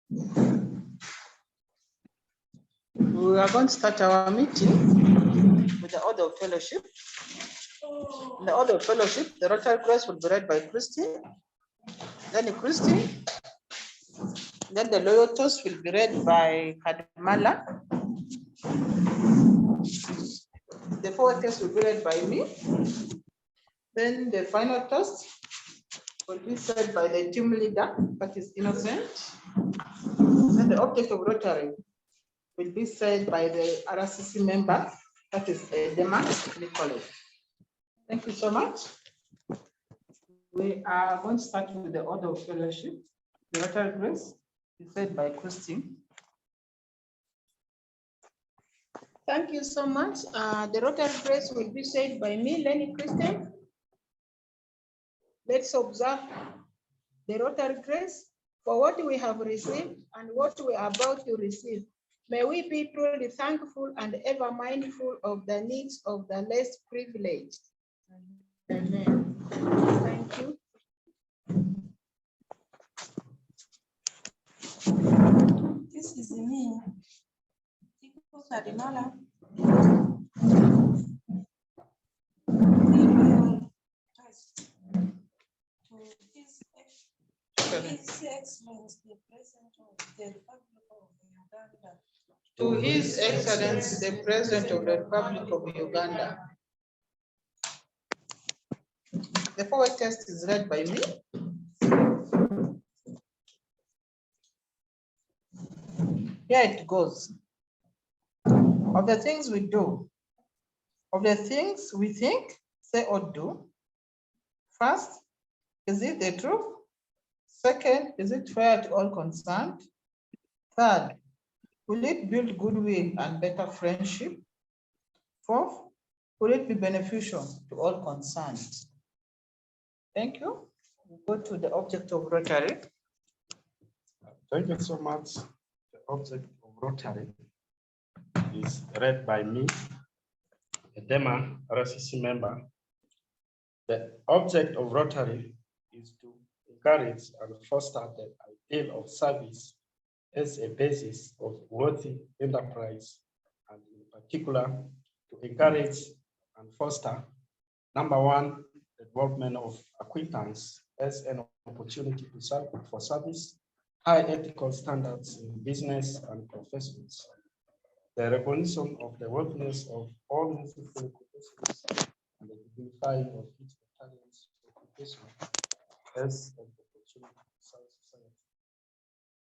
We are going to start our meeting with the order of fellowship. In the order of fellowship, the Rotary Grace will be read by Christine, Lenny Christine. Then the loyal toast will be read by Kadmala. The forward toast will be read by me. Then the final toast will be said by the team leader, that is Innocent. Then the object of Rotary will be said by the RCC member, that is Dema Nicholas. Thank you so much. We are going to start with the order of fellowship. The Rotary Grace is said by Christine. Thank you so much. The Rotary Grace will be said by me, Lenny Christine. Let's observe the Rotary Grace for what we have received and what we are about to receive. May we be truly thankful and ever mindful of the needs of the less privileged. Amen. Thank you. This is me. To His Excellency, the President of the Republic of Uganda. The forward text is read by me. Here it goes. Of the things we do, of the things we think, say or do, first, is it the truth? Second, is it fair to all concerned? Third, will it build goodwill and better friendship? Fourth, will it be beneficial to all concerned? Thank you. We'll go to the object of Rotary. Thank you so much. The object of Rotary is read by me, a Dema RCC member. The object of Rotary is to encourage and foster the ideal of service as a basis of worthy enterprise, and in particular, to encourage and foster, number one, the development of acquaintance as an opportunity to serve for service, high ethical standards in business and professions, the recognition of the worthiness of all necessary professions, and the dignifying of each battalions occupation as an opportunity to serve society.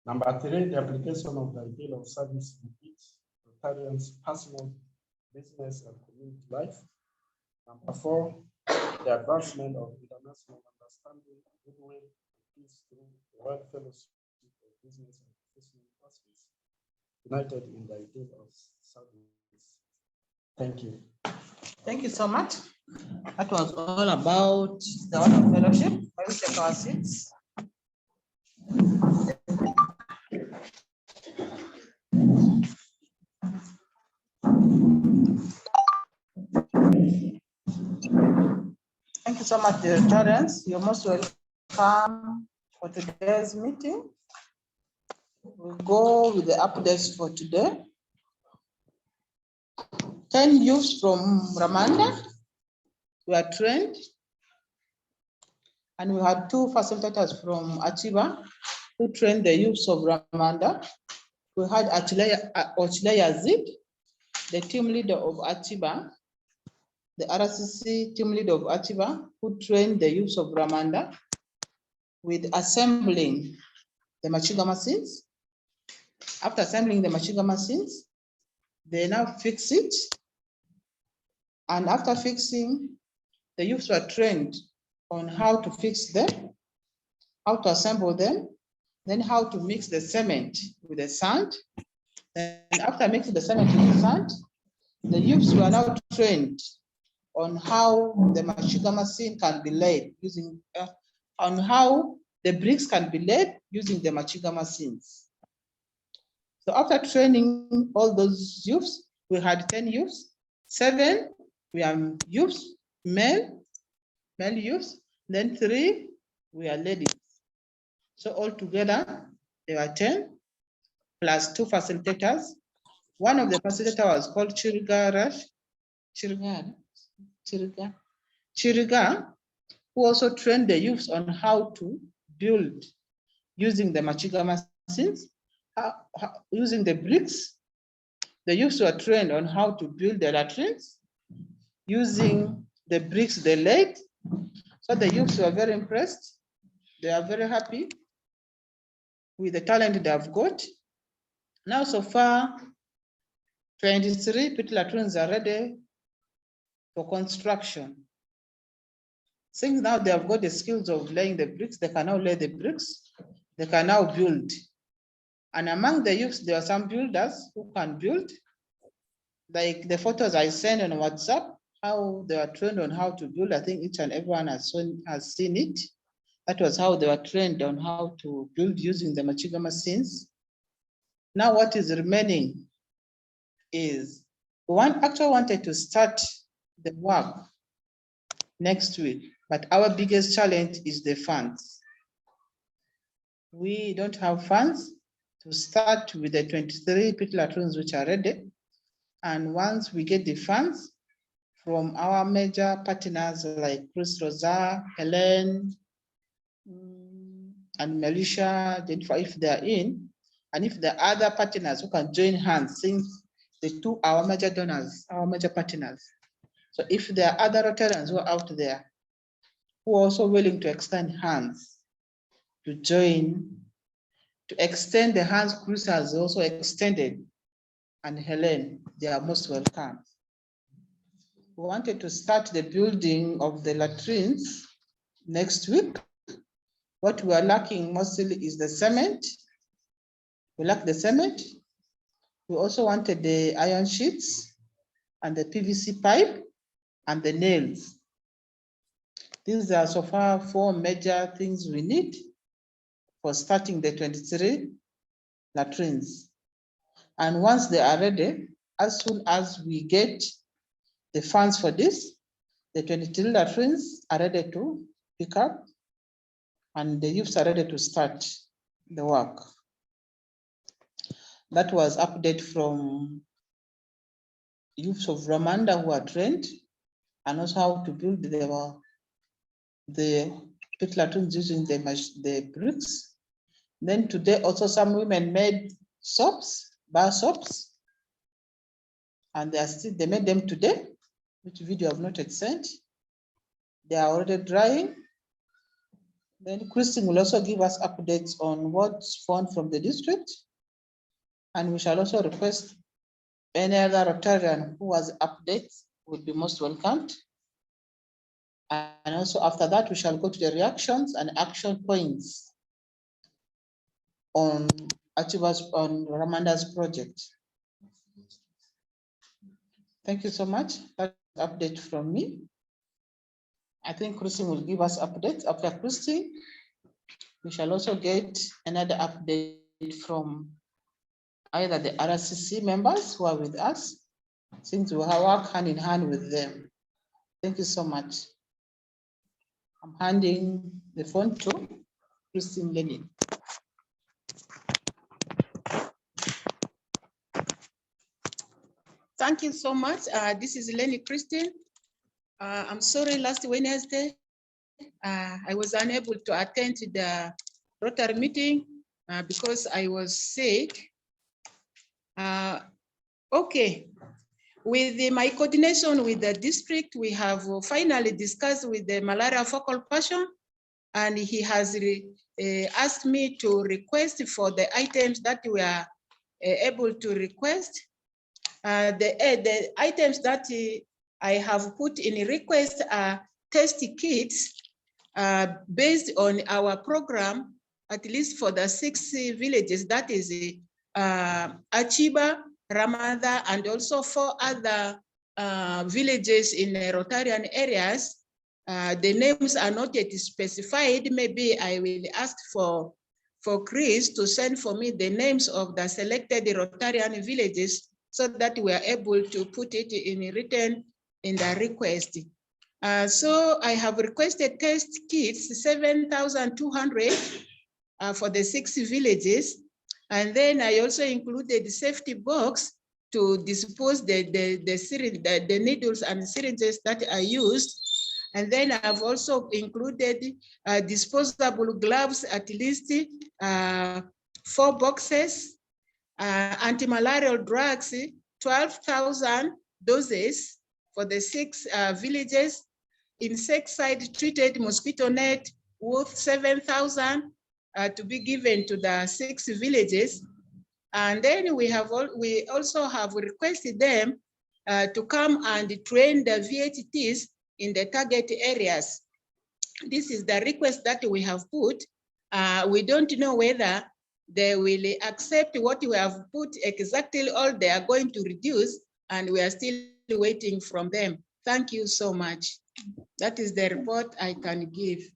Number three, the application of the ideal of service in each Rotarian's personal, business, and community life. Number four, the advancement of international understanding, goodwill, and peace through the World Fellowship of Business and Professional Classes, united in the ideal of service. Thank you. Thank you so much. That was all about the order of fellowship. May we take our seats? Thank you so much, dear Rotarians. You're most welcome for today's meeting. We'll go with the updates for today. 10 youths from Ramadah were trained, and we had 2 facilitators from Achiba who trained the youths of Ramadah. We had Ochilaya Zid, the team leader of Achiba, the RCC team leader of Achiba, who trained the youths of Ramadah with assembling the Makiga machines. After assembling the Makiga machines, they now fix it. And after fixing, the youths were trained on how to fix them, how to assemble them, then how to mix the cement with the sand. And after mixing the cement with the sand, the youths were now trained on how the Makiga machine can be laid using, on how the bricks can be laid using the Makiga machines. So after training all those youths, we had 10 youths, 7 we are youths, male youths, then 3 we are ladies. So altogether, there were 10, plus 2 facilitators. One of the facilitators was called Chiriga, who also trained the youths on how to build using the Makiga machines, using the bricks. The youths were trained on how to build the latrines using the bricks they laid. So the youths were very impressed. They are very happy with the talent they have got. Now, so far, 23 pit latrines are ready for construction. Since now they have got the skills of laying the bricks, they can now lay the bricks, they can now build. And among the youths, there are some builders who can build. Like the photos I sent on WhatsApp, how they are trained on how to build. I think each and everyone has seen it. That was how they were trained on how to build using the Makiga machines. Now what is remaining is one actually wanted to start the work next week, but our biggest challenge is the funds. We don't have funds to start with the 23 pit latrines which are ready. And once we get the funds from our major partners like Chris Rosa, Helen, and Melisha, if they're in, and if the other partners who can join hands, since the two our major donors, our major partners. So if there are other Rotarians who are out there who are also willing to extend hands to join, to extend the hands Chris has also extended, and Helen, they are most welcome. We wanted to start the building of the latrines next week. What we are lacking mostly is the cement. We lack the cement. We also wanted the iron sheets and the PVC pipe and the nails. These are so far 4 major things we need for starting the 23 latrines. And once they are ready, as soon as we get the funds for this, the 23 latrines are ready to pick up and the youths are ready to start the work. That was update from youths of Ramadah who are trained, and also how to build the pit latrines using the bricks. Then today also some women made soaps, bar soaps, and they made them today, which video I've not yet sent. They are already drying. Then Christine will also give us updates on what's found from the district. And we shall also request any other Rotarian who has updates would be most welcomed. And also after that, we shall go to the reactions and action points on Ramadah's project. Thank you so much. That's an update from me. I think Christine will give us updates. After Christine, we shall also get another update from either the RCC members who are with us, since we have worked hand in hand with them. Thank you so much. I'm handing the phone to Christine Lenny. Thank you so much. This is Lenny Christine. I'm sorry, last Wednesday, I was unable to attend the Rotary meeting because I was sick. Okay, with my coordination with the district, we have finally discussed with the malaria focal person, and he has asked me to request for the items that we are able to request. The items that I have put in request are test kits based on our program, at least for the 6 villages, that is Achiba, Ramadah, and also 4 other villages in Rotarian areas. The names are not yet specified. Maybe I will ask for Chris to send for me the names of the selected Rotarian villages so that we are able to put it in written in the request. So I have requested test kits, 7,200 for the 6 villages. And then I also included the safety box to dispose the needles and syringes that are used. And then I've also included disposable gloves, at least 4 boxes, anti-malarial drugs, 12,000 doses for the 6 villages, insecticide treated mosquito net worth 7,000 to be given to the 6 villages. And then we also have requested them to come and train the VHTs in the target areas. This is the request that we have put. We don't know whether they will accept what we have put exactly all they are going to reduce, and we are still waiting from them. Thank you so much. That is the report I can give.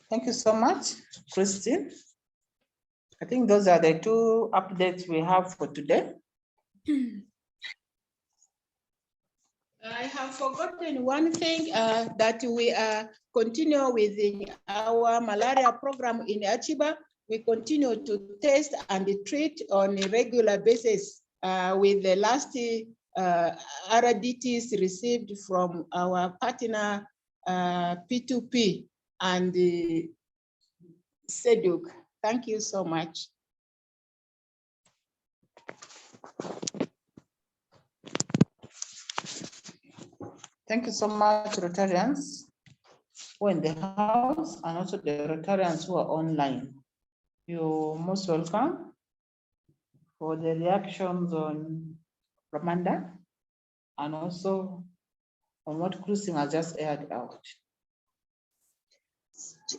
Thank you so much, Christine. I think those are the 2 updates we have for today. I have forgotten one thing, that we are continue with our malaria program in Achiba. We continue to test and treat on a regular basis with the last RDTs received from our partner P2P and SEDUC. Thank you so much. Thank you so much, Rotarians who are in the house and also the Rotarians who are online. You're most welcome for the reactions on Ramadah and also on what Christine has just aired out.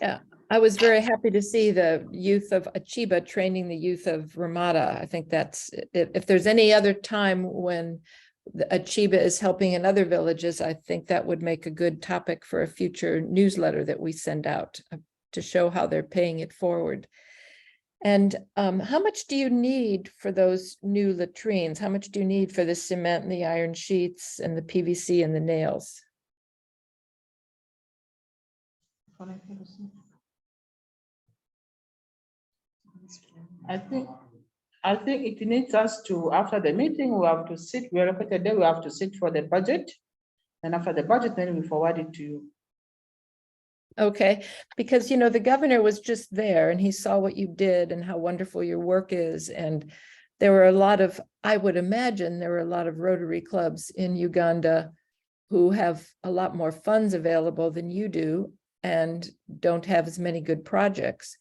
Yeah, I was very happy to see the youth of Achiba training the youth of Ramadah. I think that's, if there's any other time when the Achiba is helping in other villages, I think that would make a good topic for a future newsletter that we send out to show how they're paying it forward. And how much do you need for those new latrines? How much do you need for the cement and the iron sheets and the PVC and the nails? I think it needs us to, after the meeting, we have to sit, we repeated that we have to sit for the budget. And after the budget, then we forward it to you. Okay, because, you know, the governor was just there and he saw what you did and how wonderful your work is. And there were a lot of, I would imagine there were a lot of Rotary clubs in Uganda who have a lot more funds available than you do and don't have as many good projects.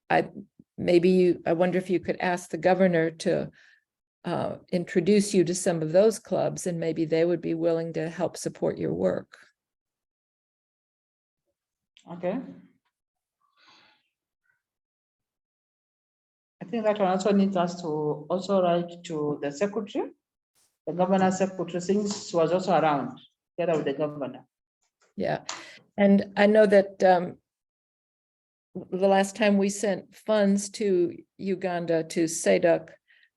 I wonder if you could ask the governor to introduce you to some of those clubs, and maybe they would be willing to help support your work. Okay. I think that one also needs us to also write to the secretary, the governor secretary, since she was also around, together with the governor. Yeah, and I know that the last time we sent funds to Uganda, to SEDUC,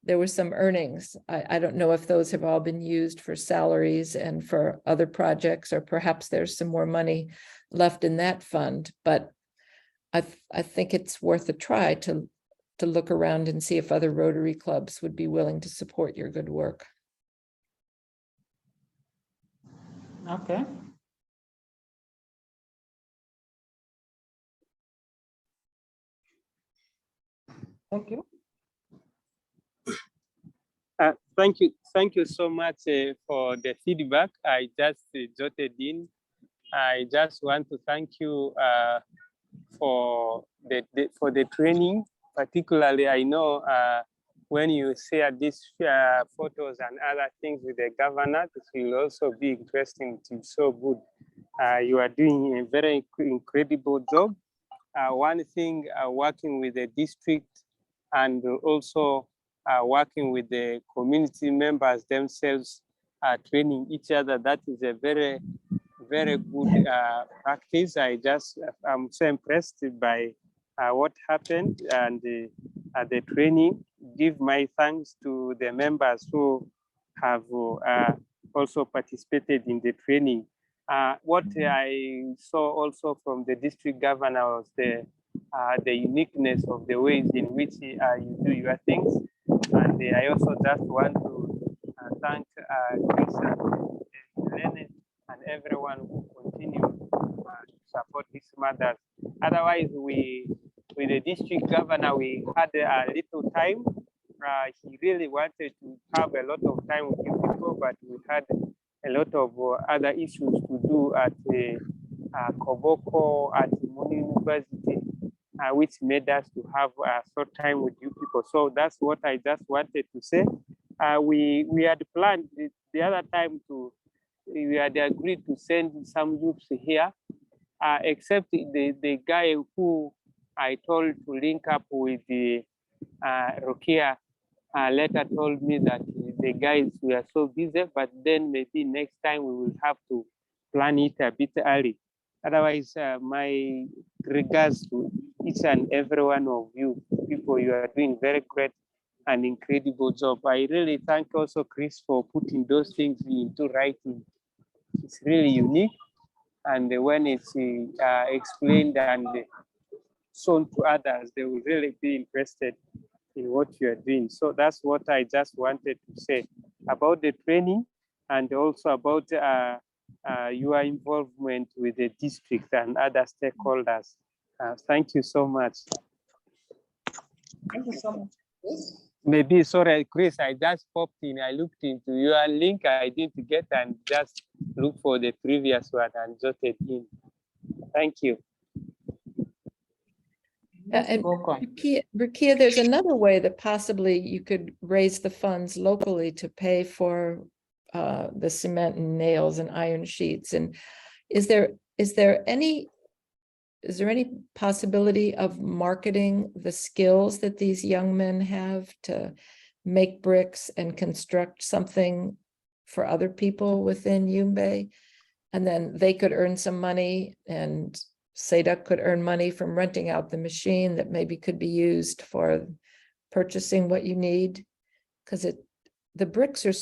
there were some earnings. I don't know if those have all been used for salaries and for other projects, or perhaps there's some more money left in that fund, but I think it's worth a try to look around and see if other Rotary clubs would be willing to support your good work. Okay. Thank you. Thank you so much for the feedback. I just jotted in. I just want to thank you for the training. Particularly, I know when you share these photos and other things with the governor, it will also be interesting. It's so good. You are doing a very incredible job. One thing, working with the district and also working with the community members themselves, training each other, that is a very, very good practice. I'm so impressed by what happened and the training. Give my thanks to the members who have also participated in the training. What I saw also from the district governor was the uniqueness of the ways in which you do your things. And I also just want to thank Chris and Lenny and everyone who continue to support his mothers. Otherwise, with the district governor, we had a little time. He really wanted to have a lot of time with you people, but we had a lot of other issues to do at Koboko, at Muni University, which made us to have a short time with you people. So that's what I just wanted to say. We had planned the other time we had agreed to send some youths here, except the guy who I told to link up with the Rokia later told me that the guys were so busy, but then maybe next time we will have to plan it a bit early. Otherwise, my regards to each and every one of you people. You are doing very great and incredible job. I really thank also Chris for putting those things into writing. It's really unique. And when it's explained and shown to others, they will really be interested in what you are doing. So that's what I just wanted to say about the training and also about your involvement with the district and other stakeholders. Thank you so much. Thank you so much. Maybe, sorry, Chris, I just popped in. I looked into your link. I didn't get and just look for the previous one and jotted in. Thank you. And Rukia, there's another way that possibly you could raise the funds locally to pay for the cement and nails and iron sheets. And is there any possibility of marketing the skills that these young men have to make bricks and construct something for other people within Yumbe? And then they could earn some money and SEDA could earn money from renting out the machine that maybe could be used for purchasing what you need. Because the bricks are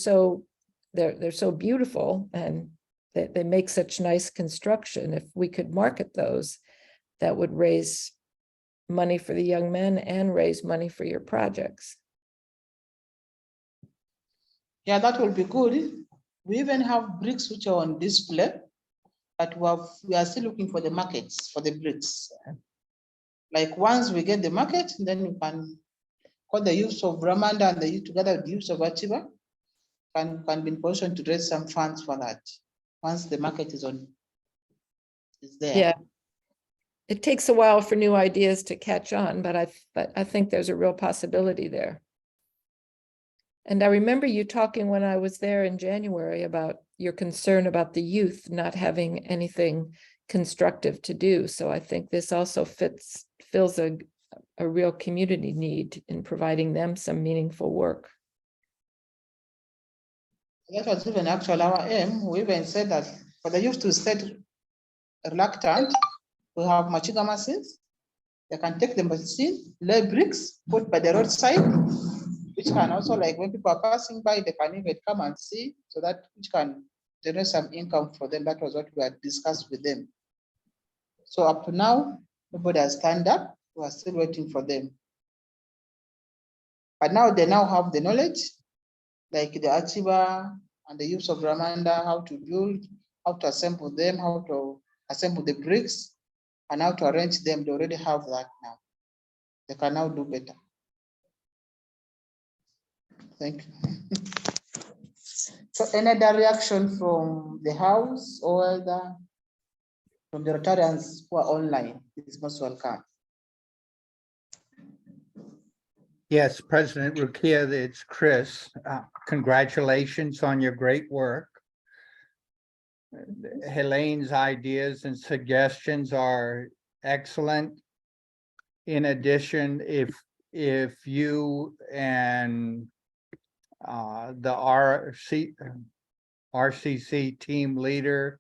they're so beautiful and they make such nice construction. If we could market those, that would raise money for the young men and raise money for your projects. Yeah, that will be good. We even have bricks which are on display, but we are still looking for the markets for the bricks. Like once we get the market, then we can call the use of Ramadah and together with the use of Achiba can be in position to raise some funds for that once the market is there. Yeah. It takes a while for new ideas to catch on, but I think there's a real possibility there. And I remember you talking when I was there in January about your concern about the youth not having anything constructive to do. So I think this also fills a real community need in providing them some meaningful work. That was even actually our aim. We even said that for the youth to stay reluctant, we have Makiga machines. They can take the machine, lay bricks, put by the roadside, which can also, like when people are passing by, they can even come and see, so that which can generate some income for them. That was what we had discussed with them. So up to now, nobody has stand up. We are still waiting for them. But now they now have the knowledge, like the Achiba and the use of Ramadah, how to build, how to assemble them, how to assemble the bricks, and how to arrange them. They already have that now. They can now do better. Thank you. So any other reaction from the House or from the Rotarians who are online is most welcome. Yes, President Rukia, it's Chris. Congratulations on your great work. Helene's ideas and suggestions are excellent. In addition, if you and the RCC team leader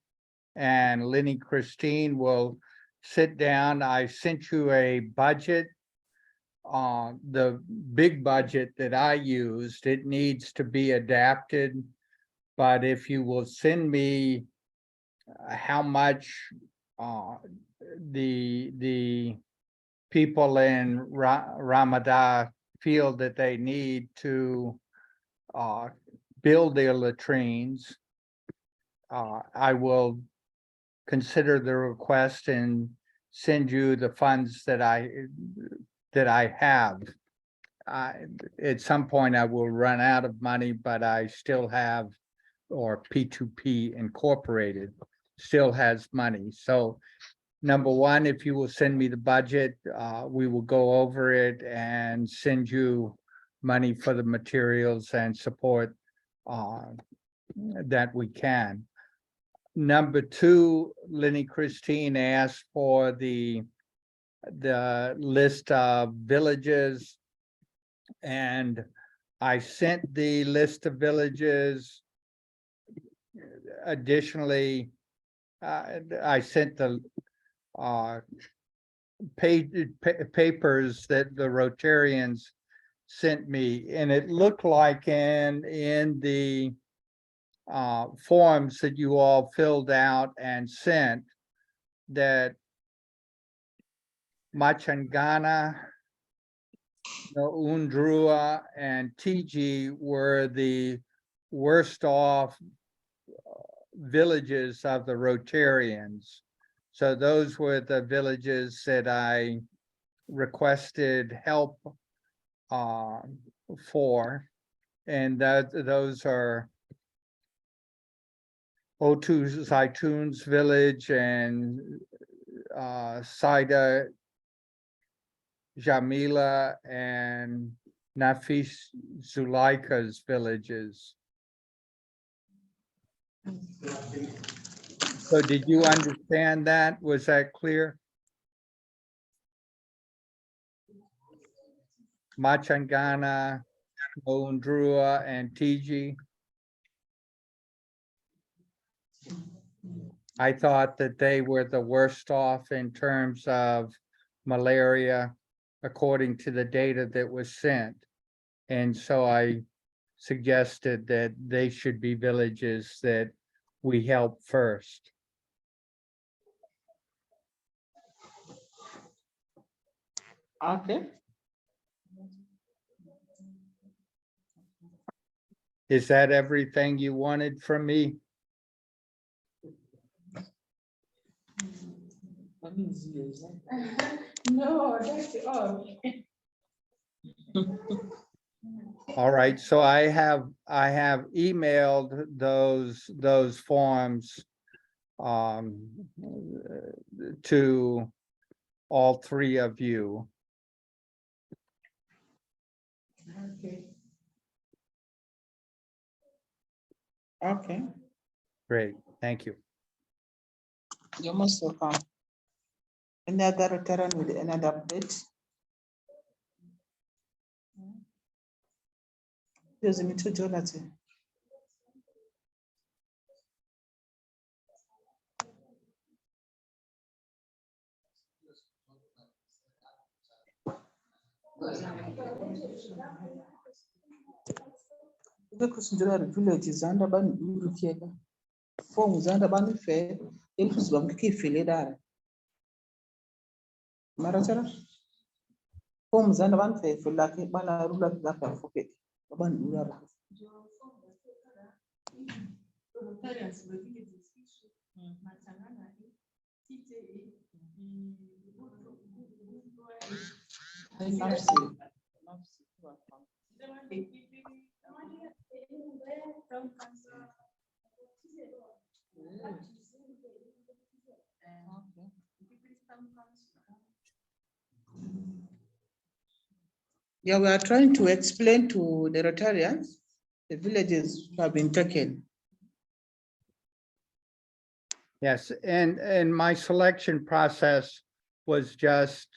and Lenny Christine will sit down, I sent you a budget. The big budget that I used, it needs to be adapted But if you will send me how much the people in Ramadah feel that they need to build their latrines, I will consider the request and send you the funds that I have. At some point I will run out of money, but I still have, or P2P Incorporated still has money. So number one, if you will send me the budget, we will go over it and send you money for the materials and support that we can. Number two, Lenny Christine asked for the list of villages, and I sent the list of villages. Additionally, I sent the papers that the Rotarians sent me, and it looked like in the forms that you all filled out and sent that Machangana, Undrua, and TG were the worst off villages of the Rotarians. So those were the villages that I requested help for, and those are Otu Zaituns village and Saida Jamila and Nafis Zuleika's villages. So did you understand that? Was that clear? Machangana, Undrua, and TG. I thought that they were the worst off in terms of malaria, according to the data that was sent. And so I suggested that they should be villages that we help first. Okay. Is that everything you wanted from me? No, that's all. All right, so I have emailed those forms to all three of you. Okay. Okay. Great, thank you. You're most welcome. Any other veteran with another update? Here's me to Jonathan. Kusindira villages and ban Urukiega. Forms and ban fair, infus bamki filedar. Maratara. Forms and ban fair for lucky bana rula gapa forget. Ban Ura. Yeah, we are trying to explain to the Rotarians the villages have been taken. Yes, and my selection process was just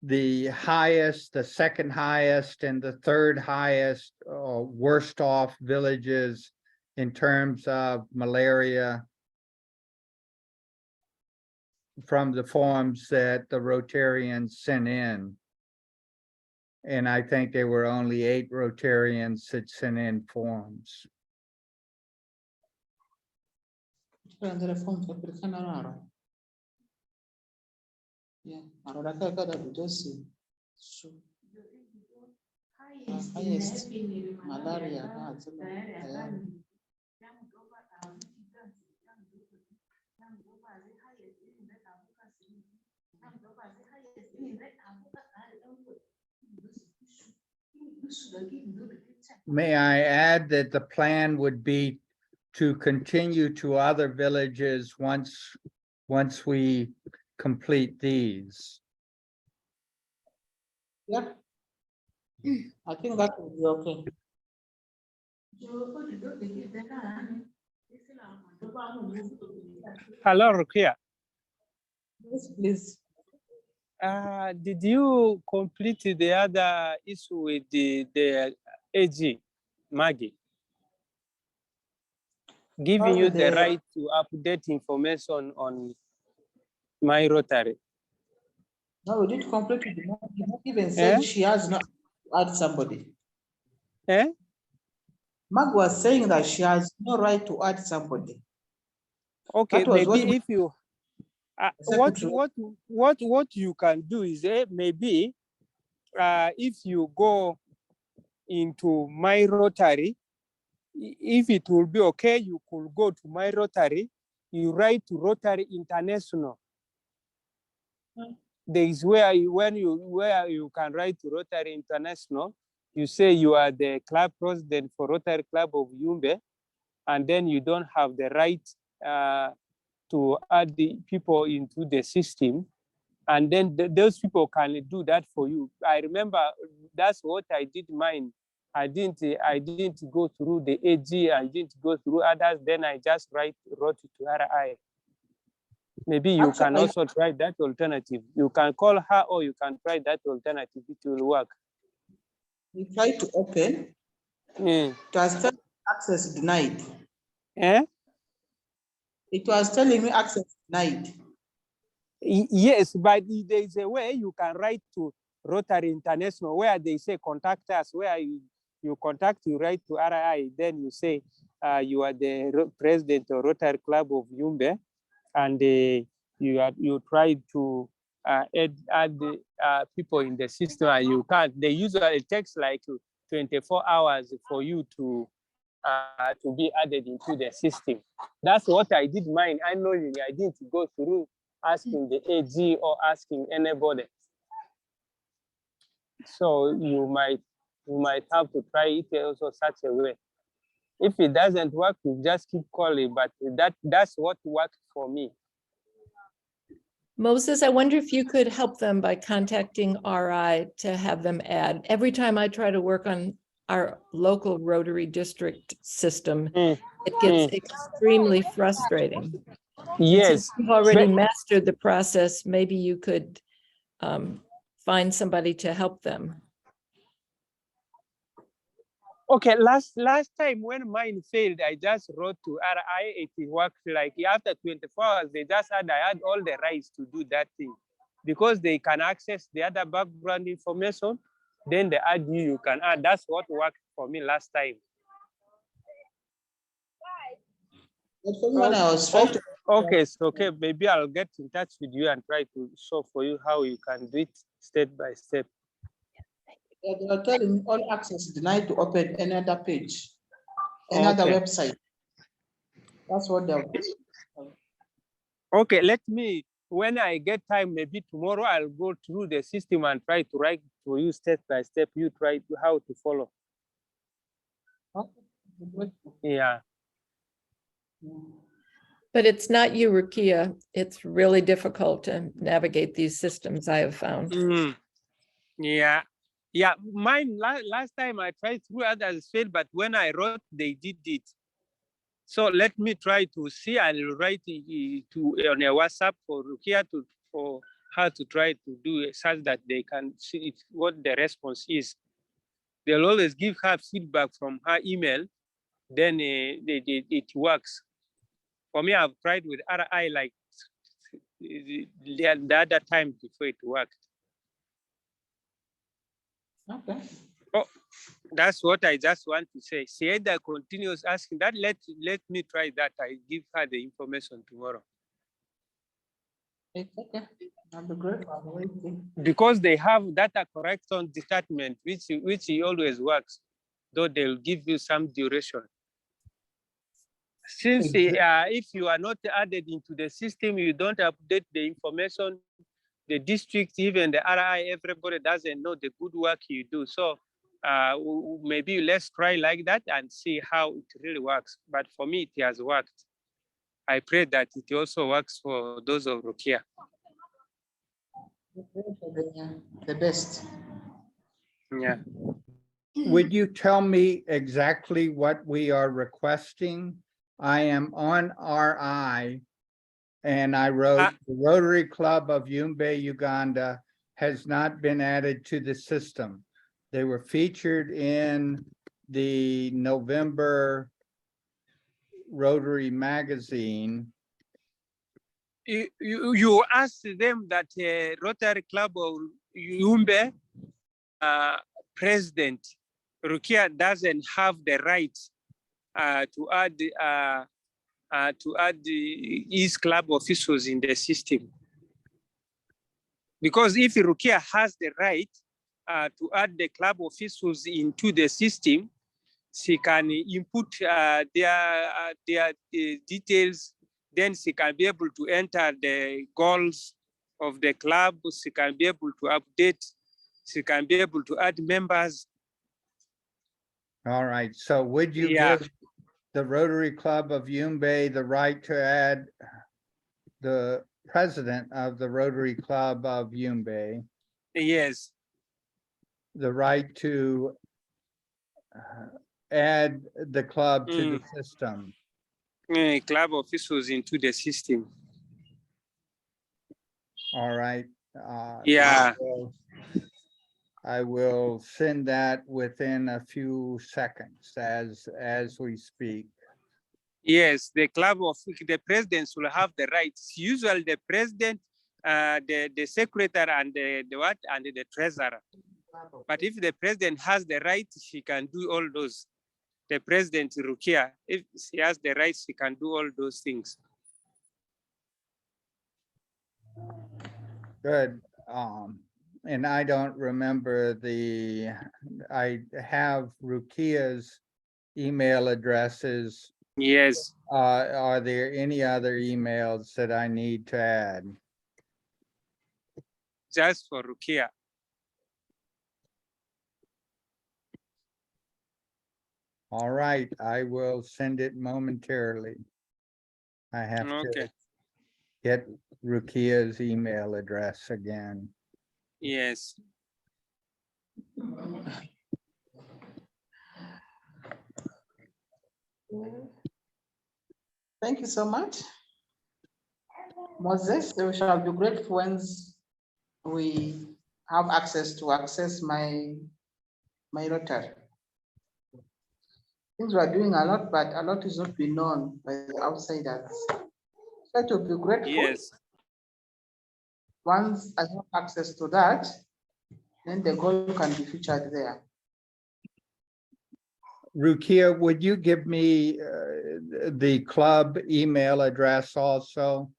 the highest, the second highest, and the third highest, worst off villages in terms of malaria from the forms that the Rotarians sent in. And I think there were only 8 Rotarians that sent in forms. Prendere form for the camera. Yeah, I don't know that just see. So, highest malaria. May I add that the plan would be to continue to other villages once we complete these. Yeah. I think that will be okay. Hello, Rukia. Yes, please. Did you complete the other issue with the AG, Maggie? Giving you the right to update information on my Rotary. No, we did complete it. You even said she has not to add somebody. Mag was saying that she has no right to add somebody. Okay, That was maybe if you what you can do is maybe if you go into my Rotary, if it will be okay, you could go to my Rotary, you write to Rotary International. There is where you can write to Rotary International. You say you are the club president for Rotary Club of Yumbe, and then you don't have the right to add the people into the system. And then those people can do that for you. I remember that's what I did mine. I didn't go through the AG, I didn't go through others, then I just wrote it to RI. Maybe you can also try that alternative. You can call her or you can try that alternative, it will work. We try to open. It was telling me access denied. It was telling me access denied. Yes, but there is a way you can write to Rotary International where they say contact us, where you contact, you write to RI, then you say you are the president of Rotary Club of Yumbe, and you try to add the people in the system, and you can't. They usually it takes like 24 hours for you to be added into the system. That's what I did mine. I know I didn't go through asking the AG or asking anybody. So you might have to try it also such a way. If it doesn't work, you just keep calling, but that's what worked for me. Moses, I wonder if you could help them by contacting RI to have them add. Every time I try to work on our local Rotary district system, it gets extremely frustrating. Yes. Since you've already mastered the process, maybe you could find somebody to help them. Okay, last time when mine failed, I just wrote to RI, it worked like after 24 hours, they just said I had all the rights to do that thing. Because they can access the other background information, then they add you can add. That's what worked for me last time. Okay, so maybe I'll get in touch with you and try to show for you how you can do it step by step. Yeah, they are telling me all access denied to open another page, another website. That's what they're doing. Okay, let me, when I get time, maybe tomorrow I'll go through the system and try to write for you step by step. You try to how to follow. Okay. Yeah. But it's not you, Rukia. It's really difficult to navigate these systems, I have found. Yeah. Yeah, mine last time I tried through others failed, but when I wrote, they did it. So let me try to see. I'll write on a WhatsApp for Rukia for her to try to do it such that they can see what the response is. They'll always give her feedback from her email. Then it works. For me, I've tried with RI like the other time before it worked. Okay. That's what I just want to say. She either continues asking that, let me try that. I give her the information tomorrow. It's okay. I'll be grateful. I'm waiting. Because they have data correction department, which he always works, though they'll give you some duration. Since if you are not added into the system, you don't update the information, the district, even the RI, everybody doesn't know the good work you do. So maybe let's try like that and see how it really works. But for me, it has worked. I pray that it also works for those of Rukia. The best. Yeah. Would you tell me exactly what we are requesting? I am on RI and I wrote the Rotary Club of Yumbe, Uganda has not been added to the system. They were featured in the November Rotary magazine. You asked them that Rotary Club of Yumbe president Rukia doesn't have the right to add his club officials in the system. Because if Rukia has the right to add the club officials into the system, she can input their details, then she can be able to enter the goals of the club, she can be able to update, she can be able to add members. All right, so would you give the Rotary Club of Yumbe the right to add the president of the Rotary Club of Yumbe? Yes. The right to add the club to the system? Club officials into the system. All right. Yeah. I will send that within a few seconds as we speak. Yes, the club of the presidents will have the rights. Usually the president, the secretary and the treasurer. But if the president has the right, he can do all those. The president Rukia, if he has the rights, he can do all those things. Good. And I don't remember I have Rukia's email addresses. Yes. Are there any other emails that I need to add? Just for Rukia. All right, I will send it momentarily. I have to get Rukia's email address again. Yes. Thank you so much, Moses. We shall be grateful once we have access to my Rotary. Things we are doing a lot, but a lot is not being known by the outsiders. So to be grateful. Yes. Once I have access to that, then the goal can be featured there. Rukia, would you give me the club email address also?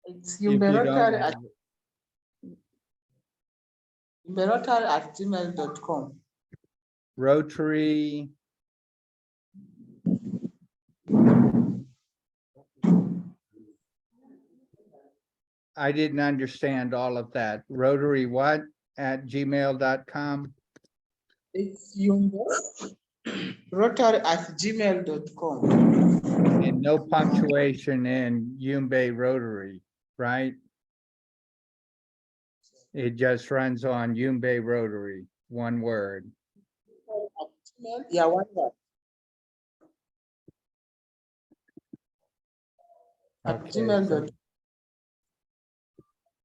It's Rotary@gmail.com. Rotary. I didn't understand all of that. Rotary what at gmail.com? It's Yumbe, Rotary@gmail.com. And no punctuation in Yumbe Rotary, right? It just runs on Yumbe Rotary, one word. Yeah, one word. Okay, Gmail.com.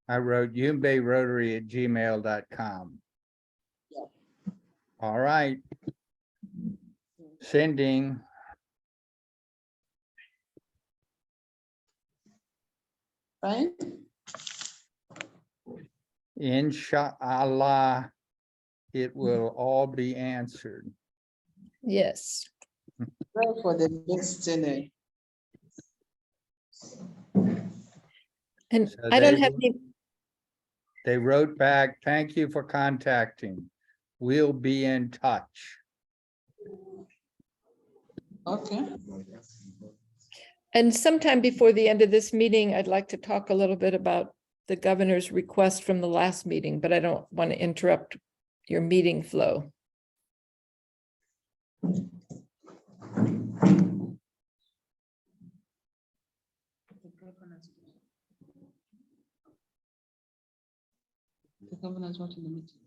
I wrote Yumbe Rotary at gmail.com. Yeah. All right. Sending. Fine. Inshallah, it will all be answered. Yes. Pray for the destiny. And So I don't they have will- any, They wrote back, thank you for contacting. We'll be in touch. Okay. and sometime before the end of this meeting, I'd like to talk a little bit about the governor's request from the last meeting, but I don't want to interrupt your meeting flow. The governor's not in the meeting.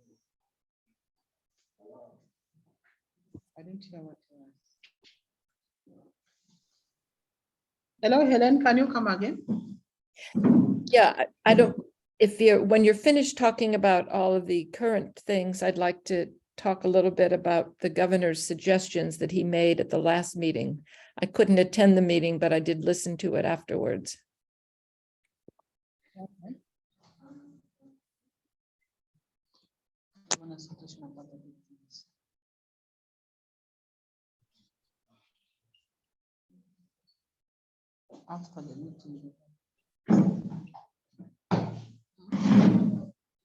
I didn't hear what you asked. Hello, Helen, can you come again? Yeah, I don't, if you're, when you're finished talking about all of the current things, I'd like to talk a little bit about the governor's suggestions that he made at the last meeting. I couldn't attend the meeting, but I did listen to it afterwards. Okay. Governor's suggestion about the meetings. After the meeting.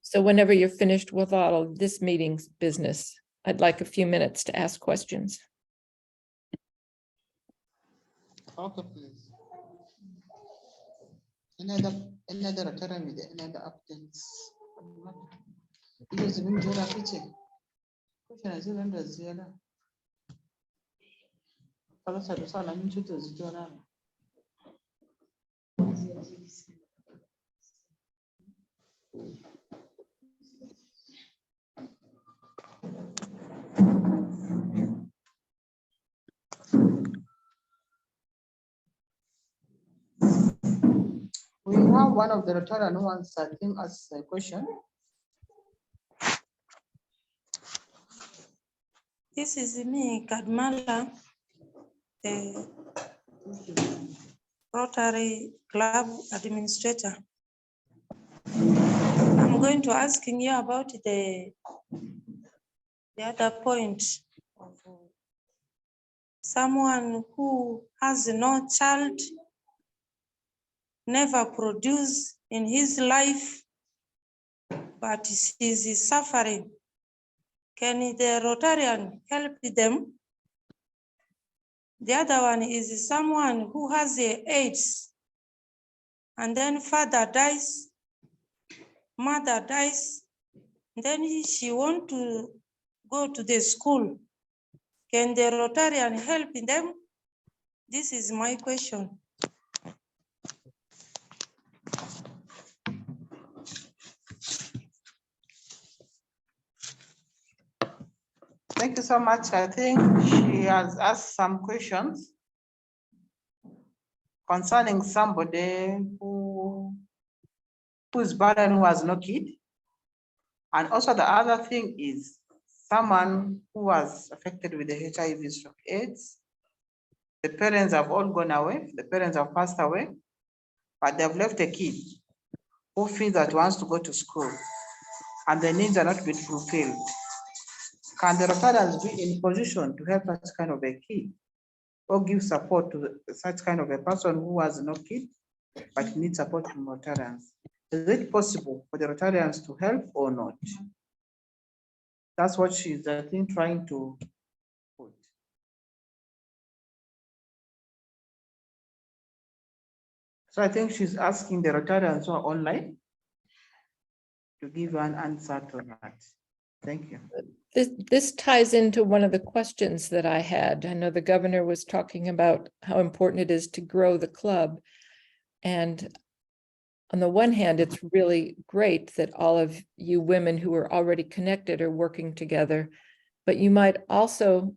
So whenever you're finished with all of this meeting's business, I'd like a few minutes to ask questions. Okay, please. Another Rotary with another updates. Hiyo zimemjora picha. Kushana zile ndo ziada. Pala sadu sana mchuto zijora. We have one of the Rotarian who answered him as a question. This is me, Kadmala, the Rotary Club Administrator. I'm going to asking you about the other point of someone who has no child, never produced in his life, but is suffering. Can the Rotarian help them? The other one is someone who has AIDS, and then father dies, mother dies, then she want to go to the school. Can the Rotarian help them? This is my question. Thank you so much. I think she has asked some questions concerning somebody whose burden who has no kid. And also the other thing is someone who was affected with the HIV/AIDS. The parents have all gone away, the parents have passed away, but they've left a kid who feels that wants to go to school and the needs are not being fulfilled. Can the Rotarians be in position to help such kind of a kid or give support to such kind of a person who has no kid but needs support from Rotarians? Is it possible for the Rotarians to help or not? That's what she's, I think, trying to put. So I think she's asking the Rotarians who are online to give an answer to that. Thank you. This ties into one of the questions that I had. I know the governor was talking about how important it is to grow the club. And on the one hand, it's really great that all of you women who are already connected are working together, but you might also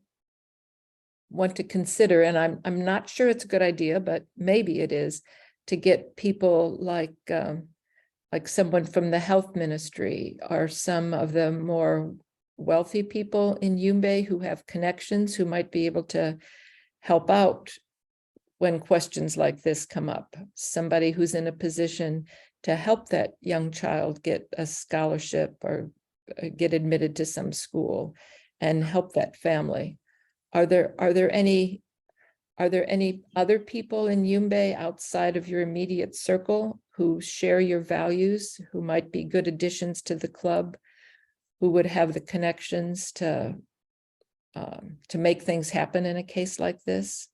want to consider, and I'm not sure it's a good idea, but maybe it is, to get people like someone from the health ministry or some of the more wealthy people in Yumbe who have connections who might be able to help out when questions like this come up. Somebody who's in a position to help that young child get a scholarship or get admitted to some school and help that family. Are there any other people in Yumbe outside of your immediate circle who share your values, who might be good additions to the club, who would have the connections to make things happen in a case like this?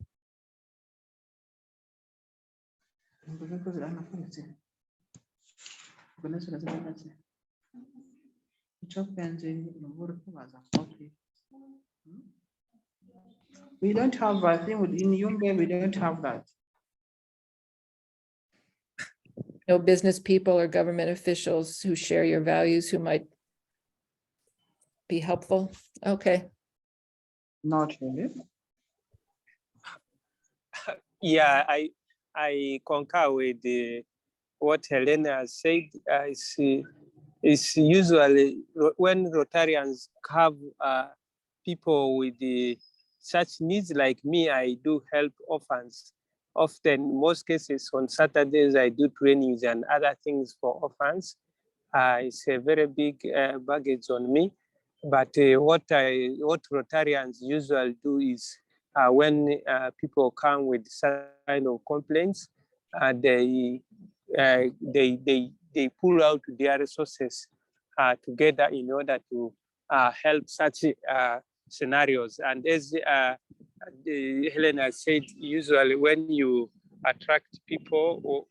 We don't have, I think in Yumbe, we don't have that. No business people or government officials who share your values who might be helpful? Okay. Not really. Yeah, I concur with what Helena has said. It's usually when Rotarians have people with such needs like me, I do help orphans. Often, most cases on Saturdays, I do trainings and other things for orphans. It's a very big baggage on me. But what Rotarians usually do is when people come with such kind of complaints, they pull out their resources together in order to help such scenarios. And as Helena said, usually when you attract people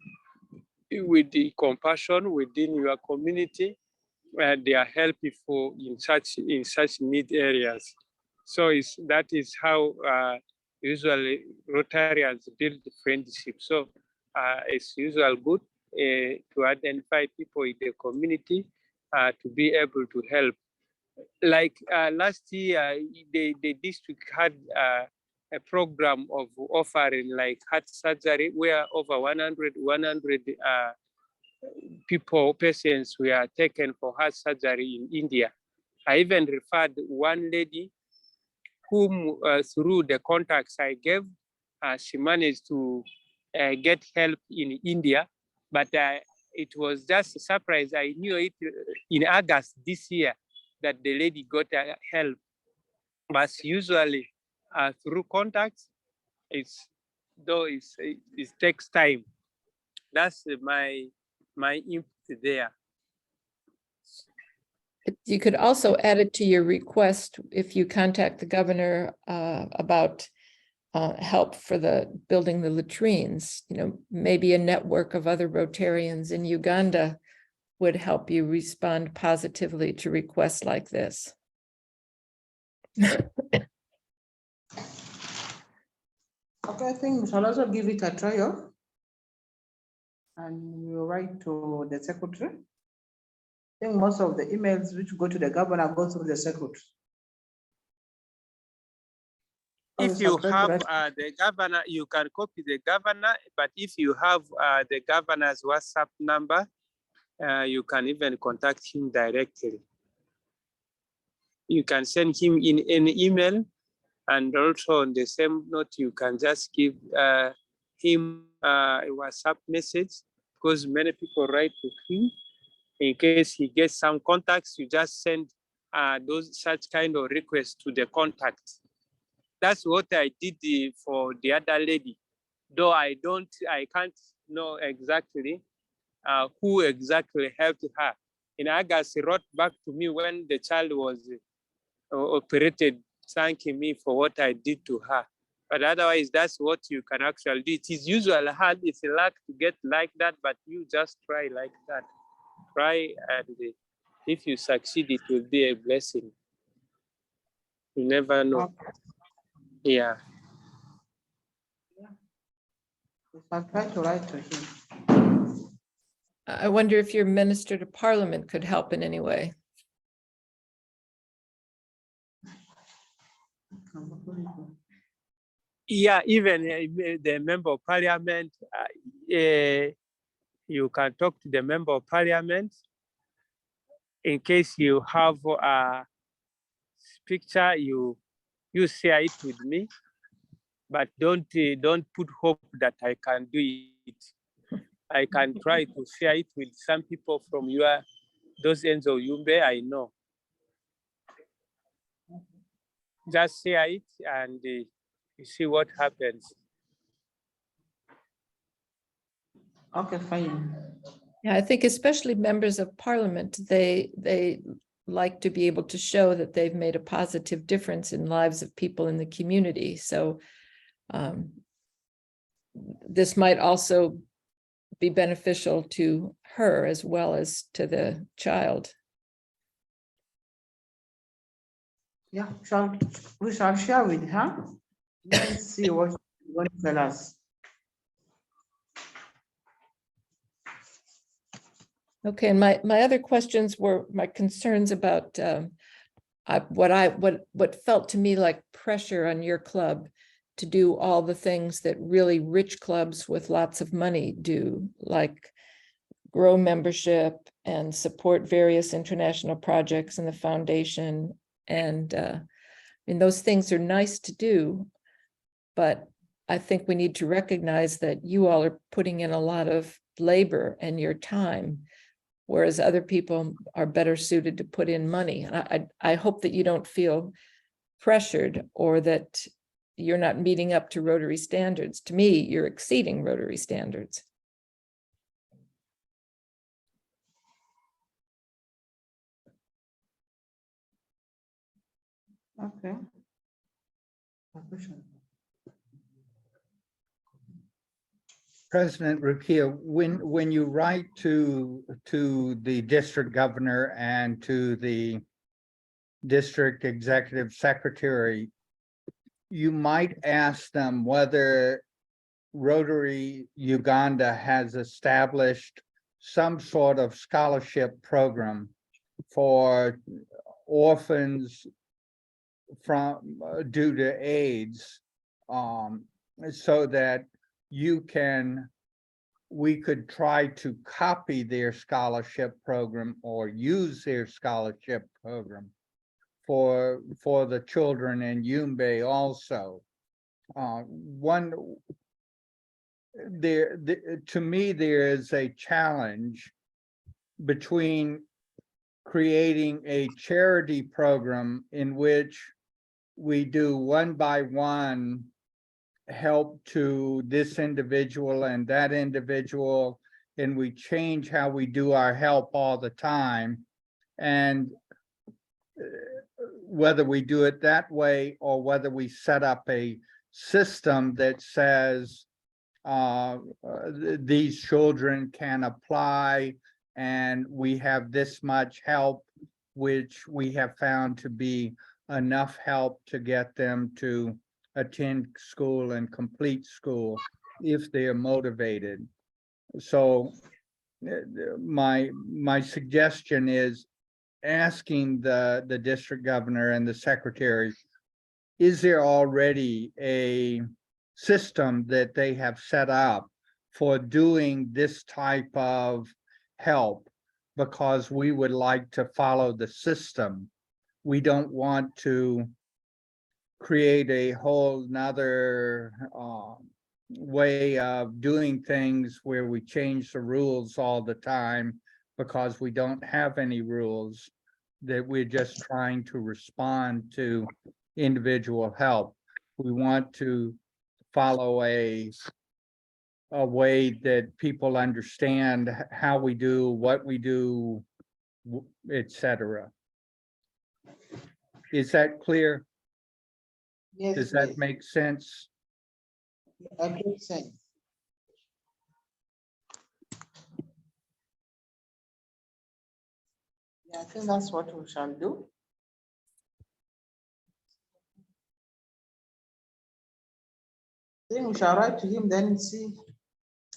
with the compassion within your community, they are helpful in such need areas. So that is how usually Rotarians build friendship. So it's usually good to identify people in the community to be able to help. Like last year, the district had a program of offering like heart surgery where over 100 patients were taken for heart surgery in India. I even referred one lady whom through the contacts I gave, she managed to get help in India, but it was just a surprise. I knew it in August this year that the lady got help, but usually through contacts, it takes time. That's my input there. You could also add it to your request if you contact the governor about help for building the latrines. You know, maybe a network of other Rotarians in Uganda would help you respond positively to requests like this. Okay, I think we shall also give it a trial. And we'll write to the secretary. I think most of the emails which go to the governor go through the secretary. If you have the governor, you can copy the governor, but if you have the governor's WhatsApp number, you can even contact him directly. You can send him in an email, and also on the same note, you can just give him a WhatsApp message, because many people write to him. In case he gets some contacts, you just send such kind of requests to the contact. That's what I did for the other lady, though I can't know exactly who exactly helped her. In August, he wrote back to me when the child was operated, thanking me for what I did to her. But otherwise, that's what you can actually do. It is usually hard, it's a luck to get like that, but you just try like that. Try, and if you succeed, it will be a blessing. You never know. Okay. Yeah. I'll try to write to him. I wonder if your minister to parliament could help in any way. Yeah, even the member of parliament, you can talk to the member of parliament in case you have a picture, you share it with me, but don't put hope that I can do it. I can try to share it with some people from those ends of Yumbe, I know. Just share it and you see what happens. Okay, fine. Yeah, I think especially members of parliament, they like to be able to show that they've made a positive difference in lives of people in the community. So this might also be beneficial to her as well as to the child. Yeah, we shall share with her. Let's see what she wants to tell us. Okay, and my other questions were my concerns about what felt to me like pressure on your club to do all the things that really rich clubs with lots of money do, like grow membership and support various international projects in the foundation. And those things are nice to do, but I think we need to recognize that you all are putting in a lot of labor and your time, whereas other people are better suited to put in money. And I hope that you don't feel pressured or that you're not meeting up to Rotary standards. To me, you're exceeding Rotary standards. Okay. President Rukia, when you write to the district governor and to the district executive secretary, you might ask them whether Rotary Uganda has established some sort of scholarship program for orphans from due to AIDS, so that we could try to copy their scholarship program or use their scholarship program for the children in Yumbe also. To me, there is a challenge between creating a charity program in which we do one by one help to this individual and that individual, and we change how we do our help all the time. And whether we do it that way or whether we set up a system that says these children can apply and we have this much help, which we have found to be enough help to get them to attend school and complete school if they're motivated. So my suggestion is asking the district governor and the secretary, is there already a system that they have set up for doing this type of help? Because we would like to follow the system. We don't want to create a whole nother way of doing things where we change the rules all the time because we don't have any rules, that we're just trying to respond to individual help. We want to follow a way that people understand how we do, what we do, etc. Is that clear? Yes, Does that yes. make sense? That makes sense. Yeah, I think that's what we shall do. I think we shall write to him, then see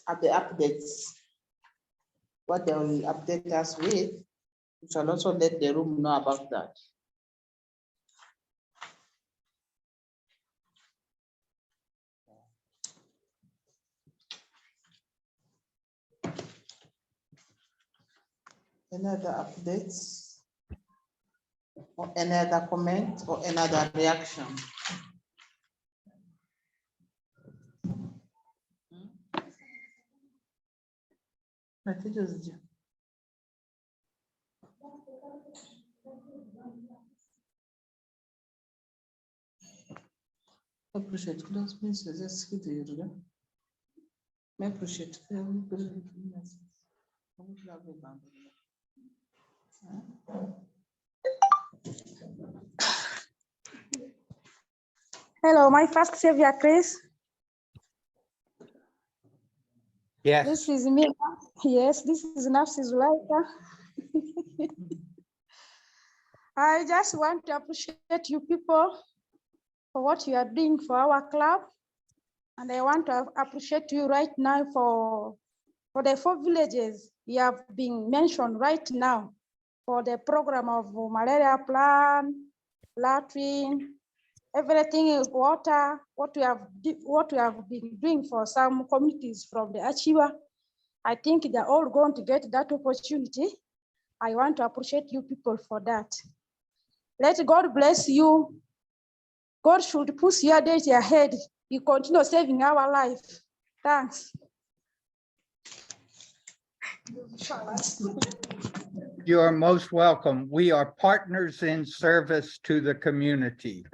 at the updates what they will update us with. We shall also let the room know about that. Any other updates? Or any other comment or another reaction? Appreciate class princess, that's good. Me appreciate. Hello, my first savior, Chris. Yes, This is me. Yes, this is Nafsi Zulaika. I just want to appreciate you people for what you are doing for our club. And I want to appreciate you right now for the 4 villages you have been mentioned right now for the program of malaria plan, latrine, everything is water, what we have been doing for some communities from the Achiba. I think they're all going to get that opportunity. I want to appreciate you people for that. Let God bless you. God should push your days ahead. You continue saving our life. Thanks. you are most welcome. We are partners in service to the community.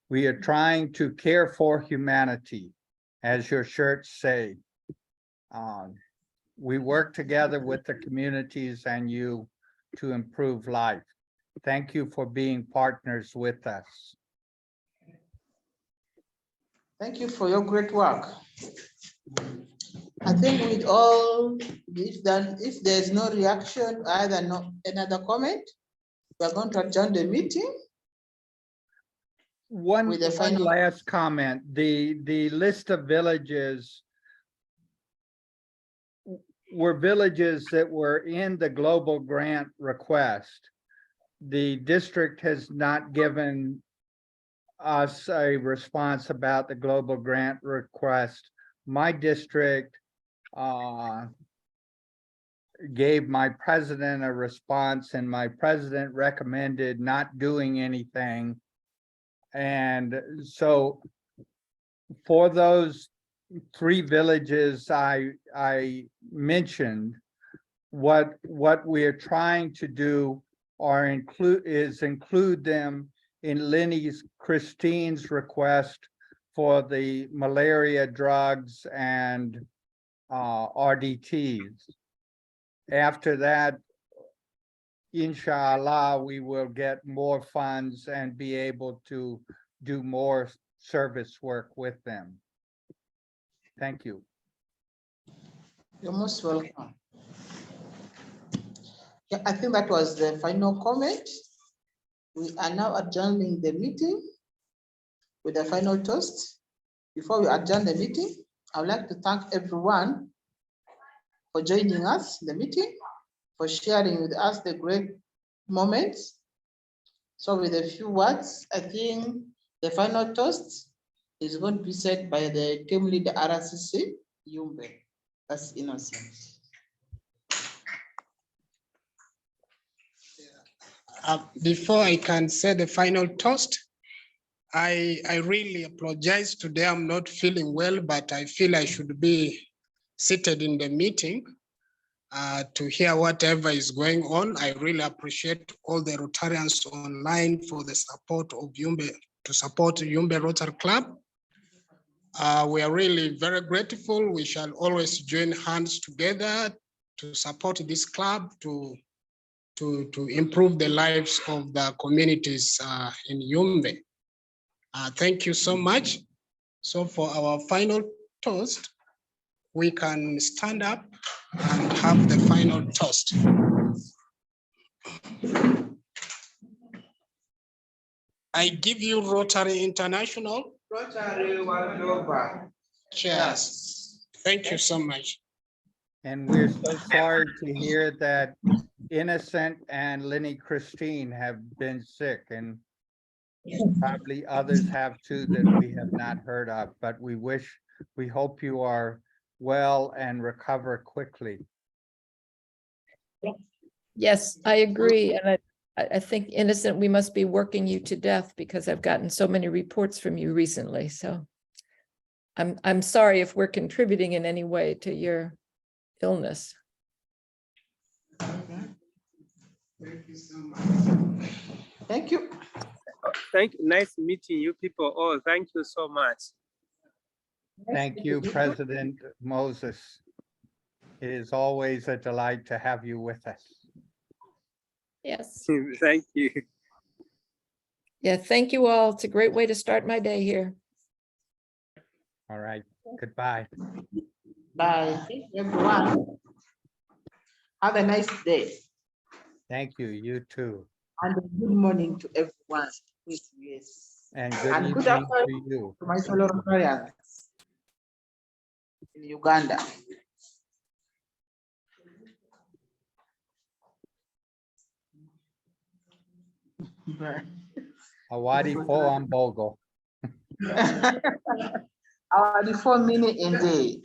We are trying to care for humanity, as your shirts say. We work together with the communities and you to improve life. Thank you for being partners with us. Thank you for your great work. I think with all this done, if there's no reaction, either no another comment, we're going to adjourn the meeting. One With the final- last comment, the list of villages were villages that were in the global grant request. The district has not given us a response about the global grant request. My district gave my president a response and my president recommended not doing anything. And so for those 3 villages I mentioned, what we are trying to do is include them in Lenny Christine's request for the malaria drugs and RDTs. After that, inshallah, we will get more funds and be able to do more service work with them. Thank you. You're most welcome. Yeah, I think that was the final comment. We are now adjourning the meeting with the final toast. Before we adjourn the meeting, I would like to thank everyone for joining us in the meeting, for sharing with us the great moments. So with a few words, I think the final toast is going to be said by the team leader RCC, Yumbe. That's innocent. Before I can say the final toast, I really apologize today. I'm not feeling well, but I feel I should be seated in the meeting to hear whatever is going on. I really appreciate all the Rotarians online for the support of Yumbe, to support Yumbe Rotary Club. We are really very grateful. We shall always join hands together to support this club to improve the lives of the communities in Yumbe. Thank you so much. So for our final toast, we can stand up and have the final toast. I give you Rotary International. Rotary world over. Cheers. Thank you so much. And we're so sorry to hear that Innocent and Lenny Christine have been sick, and probably others have too that we have not heard of, but we hope you are well and recover quickly. Yes, I agree. And I think, Innocent, we must be working you to death because I've gotten so many reports from you recently. So I'm sorry if we're contributing in any way to your illness. Thank you so much. Thank you. Nice meeting you people all. Thank you so much. Thank you, President Moses. It is always a delight to have you with us. Yes. Thank you. Yeah, thank you all. It's a great way to start my day here. All right, goodbye. Bye. Thank you, everyone. Have a nice day. Thank you, you too. And a good morning to everyone. Yes. And good And good evening to afternoon you. to my fellow Rotarians in Uganda. Awadi fo ambogo. Our 4 minutes in day.